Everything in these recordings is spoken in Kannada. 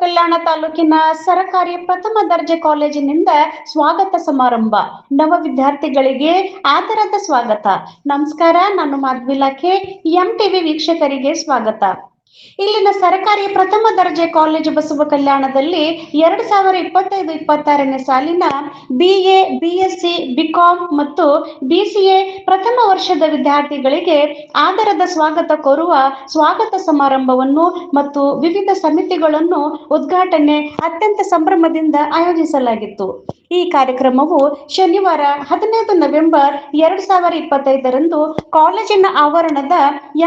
ಕಲ್ಯಾಣ ತಾಲೂಕಿನ ಸರಕಾರಿ ಪ್ರಥಮ ದರ್ಜೆ ಕಾಲೇಜಿನಿಂದ ಸ್ವಾಗತ ಸಮಾರಂಭ. ನವ ವಿದ್ಯಾರ್ಥಿಗಳಿಗೆ ಆದರದ ಸ್ವಾಗತ. ನಮಸ್ಕಾರ, ನಾನು ಮಾಧವಿಲಾಖೆ. ಎಂಟಿವಿ ವೀಕ್ಷಕರಿಗೆ ಸ್ವಾಗತ. ಇಲ್ಲಿನ ಸರಕಾರಿ ಪ್ರಥಮ ದರ್ಜೆ ಕಾಲೇಜು ಬಸವ ಕಲ್ಯಾಣದಲ್ಲಿ 2025-26ನೇ ಸಾಲಿನ BA, BSc, BCom ಮತ್ತು BCA ಪ್ರಥಮ ವರ್ಷದ ವಿದ್ಯಾರ್ಥಿಗಳಿಗೆ ಆದರದ ಸ್ವಾಗತ ಕೋರುವ ಸ್ವಾಗತ ಸಮಾರಂಭವನ್ನು ಮತ್ತು ವಿವಿಧ ಸಮಿತಿಗಳನ್ನು ಉದ್ಘಾಟನೆ ಅತ್ಯಂತ ಸಂಭ್ರಮದಿಂದ ಆಯೋಜಿಸಲಾಗಿತ್ತು. ಈ ಕಾರ್ಯಕ್ರಮವು ಶನಿವಾರ 15 ನವೆಂಬರ್ 2025ರಂದು ಕಾಲೇಜಿನ ಆವರಣದ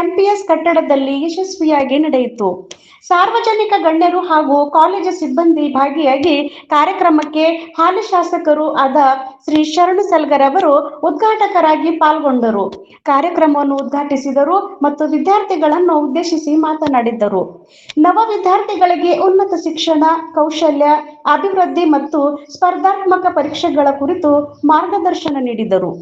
MPS ಕಟ್ಟಡದಲ್ಲಿ ಯಶಸ್ವಿಯಾಗಿ ನಡೆಯಿತು. ಸಾರ್ವಜನಿಕ ಗಣ್ಯರು ಹಾಗೂ ಕಾಲೇಜು ಸಿಬ್ಬಂದಿ ಭಾಗಿಯಾಗಿ ಕಾರ್ಯಕ್ರಮಕ್ಕೆ ಹಾಲಿ ಶಾಸಕರು ಆದ ಶ್ರೀ ಶರಣು ಸಲ್ಗರ್ ಅವರು ಉದ್ಘಾಟಕರಾಗಿ ಪಾಲ್ಗೊಂಡರು. ಕಾರ್ಯಕ್ರಮವನ್ನು ಉದ್ಘಾಟಿಸಿದರು ಮತ್ತು ವಿದ್ಯಾರ್ಥಿಗಳನ್ನು ಉದ್ದೇಶಿಸಿ ಮಾತನಾಡಿದ್ದರು. ನವ ವಿದ್ಯಾರ್ಥಿಗಳಿಗೆ ಉನ್ನತ ಶಿಕ್ಷಣ, ಕೌಶಲ್ಯ ಅಭಿವೃದ್ಧಿ ಮತ್ತು ಸ್ಪರ್ಧಾತ್ಮಕ ಪರೀಕ್ಷೆಗಳ ಕುರಿತು ಮಾರ್ಗದರ್ಶನ ನೀಡಿದರು.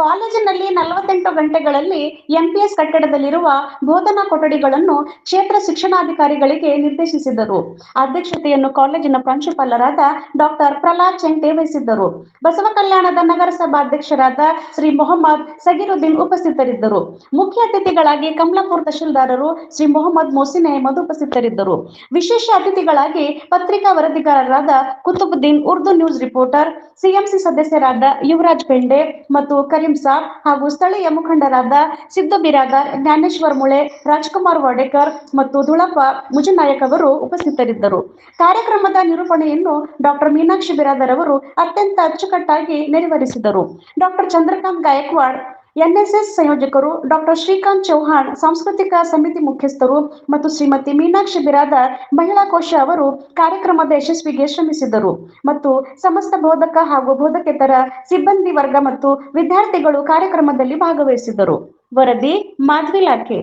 ಕಾಲೇಜಿನಲ್ಲಿ 48 ಗಂಟೆಗಳಲ್ಲಿ MPS ಕಟ್ಟಡದಲ್ಲಿರುವ ಬೋಧನಾ ಕೊಠಡಿಗಳನ್ನು ಕ್ಷೇತ್ರ ಶಿಕ್ಷಣಾಧಿಕಾರಿಗಳಿಗೆ ನಿರ್ದೇಶಿಸಿದರು. ಅಧ್ಯಕ್ಷತೆಯನ್ನು ಕಾಲೇಜಿನ ಪ್ರಾಂಶುಪಾಲರಾದ ಡಾಕ್ಟರ್ ಪ್ರಹ್ಲಾದ್ ಚೆಂಟೆ ವಹಿಸಿದ್ದರು. ಬಸವ ಕಲ್ಯಾಣದ ನಗರಸಭಾಧ್ಯಕ್ಷರಾದ ಶ್ರೀ ಮೊಹಮ್ಮದ್ ಸಗೀರುದ್ದೀನ್ ಉಪಸ್ಥಿತರಿದ್ದರು. ಮುಖ್ಯ ಅತಿಥಿಗಳಾಗಿ ಕಮಲಾಪುರ ತಹಶೀಲ್ದಾರರು ಶ್ರೀ ಮೊಹಮ್ಮದ್ ಮೊಹಸಿನ್ ಅಹಮದ್ ಉಪಸ್ಥಿತರಿದ್ದರು. ವಿಶೇಷ ಅತಿಥಿಗಳಾಗಿ ಪತ್ರಿಕಾ ವರದಿಗಾರರಾದ Kutubuddin, Urdu news reporter, CMC ಸದಸ್ಯರಾದ ಯುವರಾಜ್ ಪೆಂಡೆ ಮತ್ತು ಕರೀಂ ಸಾಬ್ ಹಾಗೂ ಸ್ಥಳೀಯ ಮುಖಂಡರಾದ ಸಿದ್ದು ಬಿರಾದಾರ್, ಜ್ಞಾನೇಶ್ವರ್ ಮುಳೆ, ರಾಜ್ಕುಮಾರ್ ವಾಡೇಕರ್ ಮತ್ತು ಧುಳಪ್ಪ ಮುಜನಾಯಕ್ ಅವರು ಉಪಸ್ಥಿತರಿದ್ದರು. ಕಾರ್ಯಕ್ರಮದ ನಿರೂಪಣೆಯನ್ನು ಡಾಕ್ಟರ್ ಮೀನಾಕ್ಷಿ ಬಿರಾದರ್ ಅವರು ಅತ್ಯಂತ ಅಚ್ಚುಕಟ್ಟಾಗಿ ನೆರವೇರಿಸಿದರು. ಡಾಕ್ಟರ್ ಚಂದ್ರಕಾಂತ್ ಗಾಯಕ್ವಾಡ್, NSS ಸಂಯೋಜಕರು, ಡಾಕ್ಟರ್ ಶ್ರೀಕಾಂತ್ ಚೌಹಾಣ್, ಸಾಂಸ್ಕೃತಿಕ ಸಮಿತಿ ಮುಖ್ಯಸ್ಥರು ಮತ್ತು ಶ್ರೀಮತಿ ಮೀನಾಕ್ಷಿ ಬಿರಾದರ್, ಮಹಿಳಾ ಕೋಶ ಅವರು ಕಾರ್ಯಕ್ರಮದ ಯಶಸ್ವಿಗೆ ಶ್ರಮಿಸಿದರು ಮತ್ತು ಸಮಸ್ತ ಬೋಧಕ ಹಾಗೂ ಬೋಧಕೇತರ ಸಿಬ್ಬಂದಿ ವರ್ಗ ಮತ್ತು ವಿದ್ಯಾರ್ಥಿಗಳು ಕಾರ್ಯಕ್ರಮದಲ್ಲಿ ಭಾಗವಹಿಸಿದರು. ವರದಿ ಮಾಧವಿಲಾಖೆ.